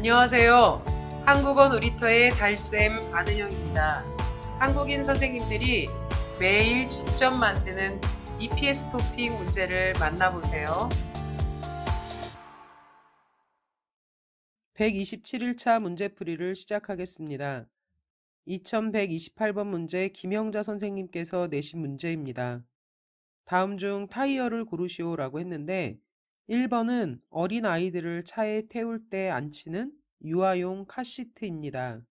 안녕하세요. 한국어 놀이터의 달쌤 안은영입니다. 한국인 선생님들이 매일 직접 만드는 EPS 토픽 문제를 만나보세요. 127일차 문제풀이를 시작하겠습니다. 2128번 문제 김형자 선생님께서 내신 문제입니다. 다음 중 타이어를 고르시오라고 했는데 1번은 어린 아이들을 차에 태울 때 앉히는 유아용 카시트입니다.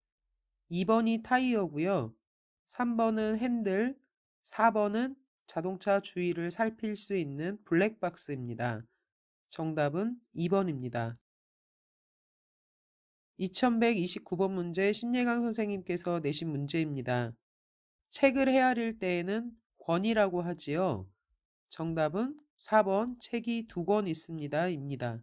2번이 타이어고요. 3번은 핸들, 4번은 자동차 주위를 살필 수 있는 블랙박스입니다. 정답은 2번입니다. 2129번 문제 신예강 선생님께서 내신 문제입니다. 책을 헤아릴 때에는 권이라고 하지요. 정답은 4번 책이 2권 있습니다. 입니다.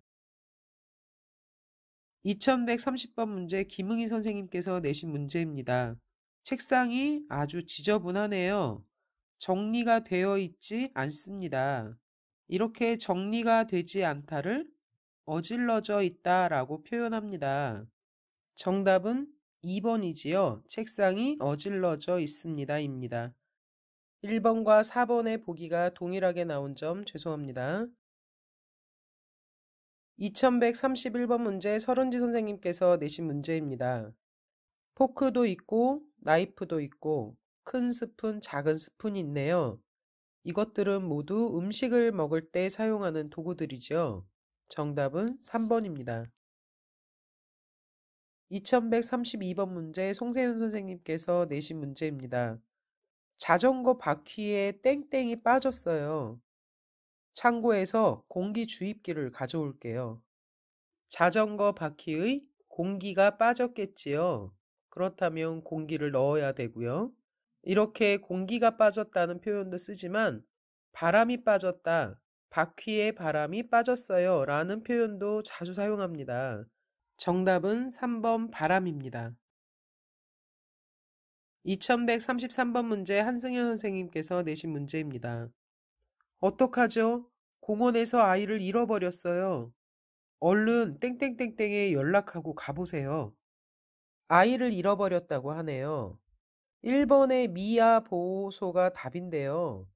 2130번 문제 김응희 선생님께서 내신 문제입니다. 책상이 아주 지저분하네요. 정리가 되어 있지 않습니다. 이렇게 정리가 되지 않다를 어질러져 있다라고 표현합니다. 정답은 2번이지요. 책상이 어질러져 있습니다. 입니다. 1번과 4번의 보기가 동일하게 나온 점 죄송합니다. 2131번 문제 설은지 선생님께서 내신 문제입니다. 포크도 있고 나이프도 있고 큰 스푼, 작은 스푼이 있네요. 이것들은 모두 음식을 먹을 때 사용하는 도구들이죠. 정답은 3번입니다. 2132번 문제 송세윤 선생님께서 내신 문제입니다. 자전거 바퀴에 땡땡이 빠졌어요. 창고에서 공기 주입기를 가져올게요. 자전거 바퀴의 공기가 빠졌겠지요. 그렇다면 공기를 넣어야 되고요. 이렇게 공기가 빠졌다는 표현도 쓰지만 바람이 빠졌다, 바퀴에 바람이 빠졌어요 라는 표현도 자주 사용합니다. 정답은 3번 바람입니다. 2133번 문제 한승현 선생님께서 내신 문제입니다. 어떡하죠? 공원에서 아이를 잃어버렸어요. 얼른 땡땡땡땡에 연락하고 가보세요. 아이를 잃어버렸다고 하네요. 1번의 미아 보호소가 답인데요.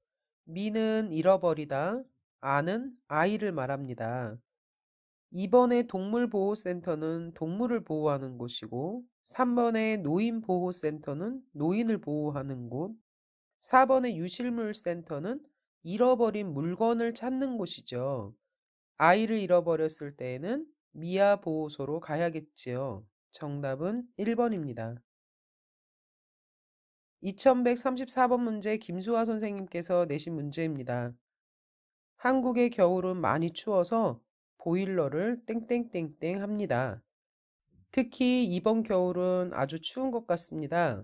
미는 잃어버리다, 아는 아이를 말합니다. 2번의 동물보호센터는 동물을 보호하는 곳이고 3번의 노인보호센터는 노인을 보호하는 곳, 4번의 유실물센터는 잃어버린 물건을 찾는 곳이죠. 아이를 잃어버렸을 때에는 미아 보호소로 가야겠지요. 정답은 1번입니다. 2134번 문제 김수아 선생님께서 내신 문제입니다. 한국의 겨울은 많이 추워서 보일러를 땡땡땡땡 합니다. 특히 이번 겨울은 아주 추운 것 같습니다.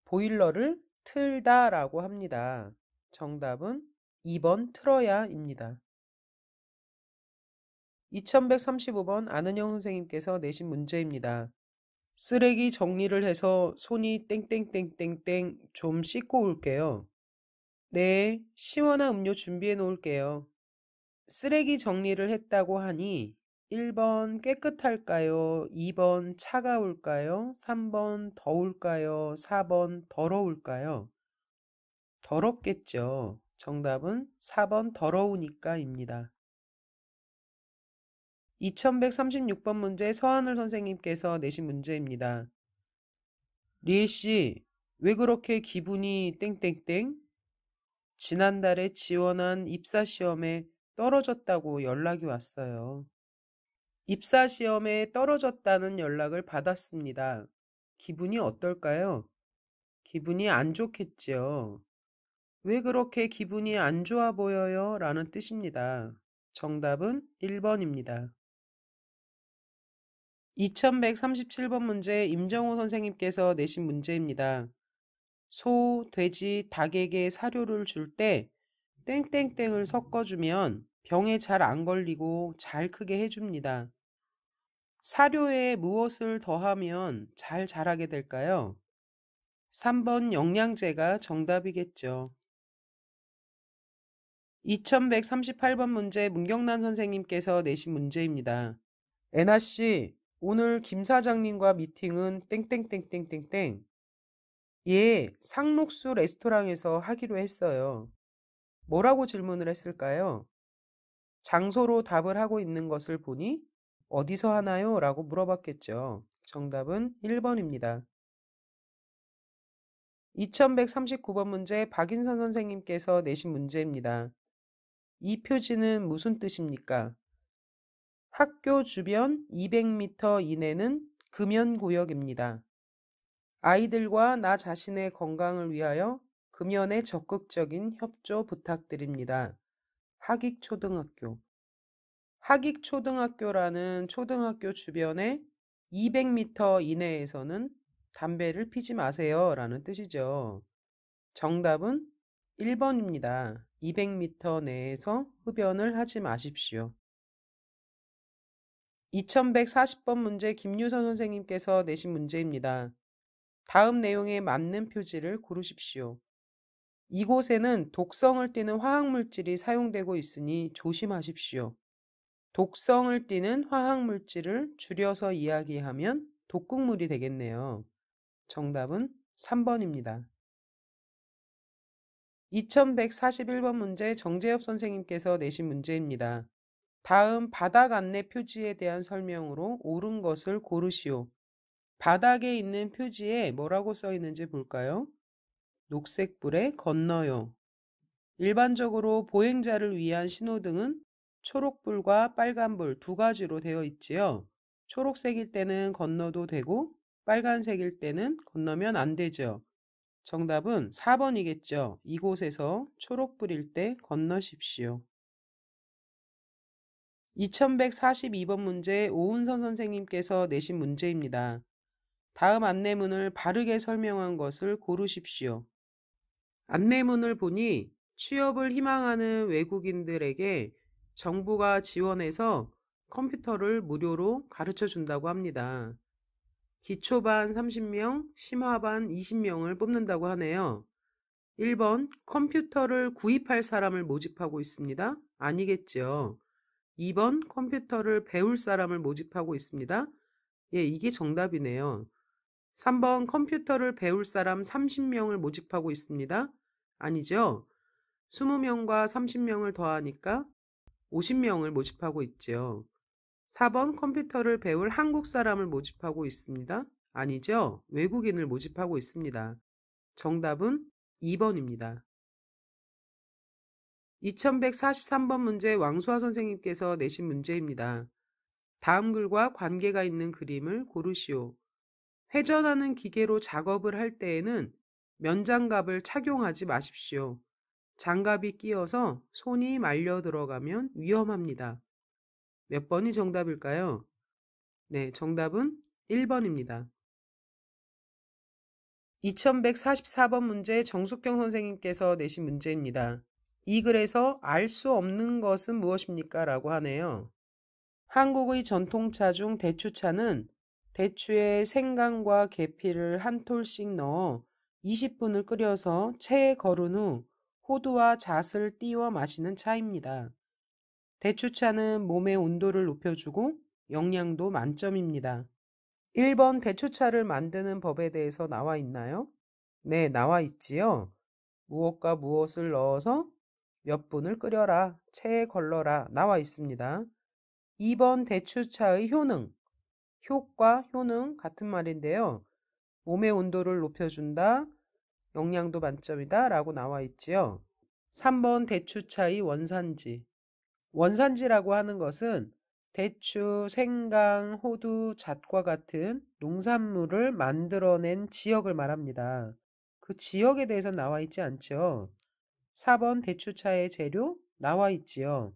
보일러를 틀다라고 합니다. 정답은 2번 틀어야입니다. 2135번 안은영 선생님께서 내신 문제입니다. 쓰레기 정리를 해서 손이 땡땡땡땡땡 좀 씻고 올게요. 네, 시원한 음료 준비해 놓을게요. 쓰레기 정리를 했다고 하니 1번 깨끗할까요? 2번 차가울까요? 3번 더울까요? 4번 더러울까요? 더럽겠죠. 정답은 4번 더러우니까입니다. 2136번 문제 서하늘 선생님께서 내신 문제입니다. 리에씨, 왜 그렇게 기분이 땡땡땡? 지난달에 지원한 입사시험에 떨어졌다고 연락이 왔어요. 입사시험에 떨어졌다는 연락을 받았습니다. 기분이 어떨까요? 기분이 안 좋겠죠. 왜 그렇게 기분이 안 좋아 보여요? 라는 뜻입니다. 정답은 1번입니다. 2137번 문제 임정호 선생님께서 내신 문제입니다. 소, 돼지, 닭에게 사료를 줄 때 땡땡땡을 섞어주면 병에 잘 안 걸리고 잘 크게 해줍니다. 사료에 무엇을 더하면 잘 자라게 될까요? 3번 영양제가 정답이겠죠. 2138번 문제 문경란 선생님께서 내신 문제입니다. 애나씨, 오늘 김 사장님과 미팅은 땡땡땡땡땡땡. 예, 상록수 레스토랑에서 하기로 했어요. 뭐라고 질문을 했을까요? 장소로 답을 하고 있는 것을 보니 어디서 하나요? 라고 물어봤겠죠. 정답은 1번입니다. 2139번 문제 박인선 선생님께서 내신 문제입니다. 이 표지는 무슨 뜻입니까? 학교 주변 200m 이내는 금연구역입니다. 아이들과 나 자신의 건강을 위하여 금연에 적극적인 협조 부탁드립니다. 학익초등학교. 학익초등학교라는 초등학교 주변에 200m 이내에서는 담배를 피지 마세요 라는 뜻이죠. 정답은 1번입니다. 200m 내에서 흡연을 하지 마십시오. 2140번 문제 김유선 선생님께서 내신 문제입니다. 다음 내용에 맞는 표지를 고르십시오. 이곳에는 독성을 띠는 화학물질이 사용되고 있으니 조심하십시오. 독성을 띠는 화학물질을 줄여서 이야기하면 독극물이 되겠네요. 정답은 3번입니다. 2141번 문제 정재엽 선생님께서 내신 문제입니다. 다음 바닥 안내 표지에 대한 설명으로 옳은 것을 고르시오. 바닥에 있는 표지에 뭐라고 써 있는지 볼까요? 녹색불에 건너요. 일반적으로 보행자를 위한 신호등은 초록불과 빨간불 두 가지로 되어 있지요. 초록색일 때는 건너도 되고 빨간색일 때는 건너면 안 되죠. 정답은 4번이겠죠. 이곳에서 초록불일 때 건너십시오. 2142번 문제 오은선 선생님께서 내신 문제입니다. 다음 안내문을 바르게 설명한 것을 고르십시오. 안내문을 보니 취업을 희망하는 외국인들에게 정부가 지원해서 컴퓨터를 무료로 가르쳐 준다고 합니다. 기초반 30명, 심화반 20명을 뽑는다고 하네요. 1번 컴퓨터를 구입할 사람을 모집하고 있습니다. 아니겠죠. 2번 컴퓨터를 배울 사람을 모집하고 있습니다. 예, 이게 정답이네요. 3번 컴퓨터를 배울 사람 30명을 모집하고 있습니다. 아니죠. 20명과 30명을 더하니까 50명을 모집하고 있죠. 4번 컴퓨터를 배울 한국 사람을 모집하고 있습니다. 아니죠. 외국인을 모집하고 있습니다. 정답은 2번입니다. 2143번 문제 왕수아 선생님께서 내신 문제입니다. 다음 글과 관계가 있는 그림을 고르시오. 회전하는 기계로 작업을 할 때에는 면장갑을 착용하지 마십시오. 장갑이 끼어서 손이 말려 들어가면 위험합니다. 몇 번이 정답일까요? 네, 정답은 1번입니다. 2144번 문제 정숙경 선생님께서 내신 문제입니다. 이 글에서 알 수 없는 것은 무엇입니까? 라고 하네요. 한국의 전통차 중 대추차는 대추에 생강과 계피를 한 톨씩 넣어 20분을 끓여서 체에 거른 후 호두와 잣을 띄워 마시는 차입니다. 대추차는 몸의 온도를 높여주고 영양도 만점입니다. 1번 대추차를 만드는 법에 대해서 나와 있나요? 네, 나와 있지요. 무엇과 무엇을 넣어서 몇 분을 끓여라, 체에 걸러라 나와 있습니다. 2번 대추차의 효능, 효과, 효능 같은 말인데요. 몸의 온도를 높여준다, 영양도 만점이다 라고 나와 있지요. 3번 대추차의 원산지. 원산지라고 하는 것은 대추, 생강, 호두, 잣과 같은 농산물을 만들어낸 지역을 말합니다. 그 지역에 대해서 나와 있지 않죠. 4번 대추차의 재료 나와 있지요.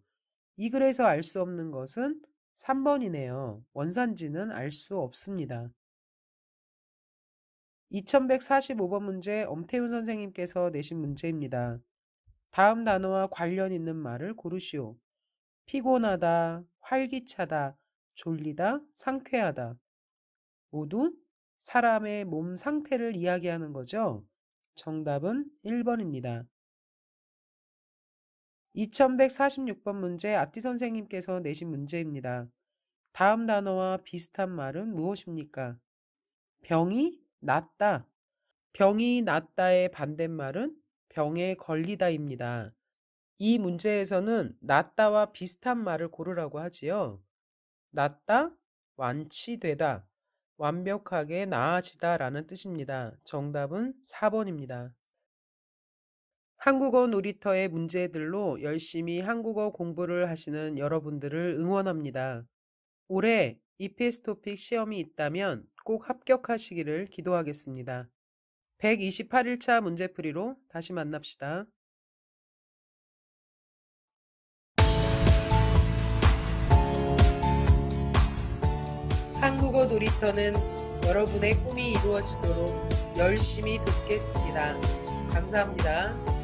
이 글에서 알 수 없는 것은 3번이네요. 원산지는 알 수 없습니다. 2145번 문제 엄태훈 선생님께서 내신 문제입니다. 다음 단어와 관련 있는 말을 고르시오. 피곤하다, 활기차다, 졸리다, 상쾌하다. 모두 사람의 몸 상태를 이야기하는 거죠. 정답은 1번입니다. 2146번 문제 아띠 선생님께서 내신 문제입니다. 다음 단어와 비슷한 말은 무엇입니까? 병이 낫다. 병이 낫다의 반대말은 병에 걸리다입니다. 이 문제에서는 낫다와 비슷한 말을 고르라고 하지요. 낫다, 완치되다, 완벽하게 나아지다 라는 뜻입니다. 정답은 4번입니다. 한국어 놀이터의 문제들로 열심히 한국어 공부를 하시는 여러분들을 응원합니다. 올해 EPS 토픽 시험이 있다면 꼭 합격하시기를 기도하겠습니다. 128일차 문제풀이로 다시 만납시다. 한국어 놀이터는 여러분의 꿈이 이루어지도록 열심히 돕겠습니다. 감사합니다.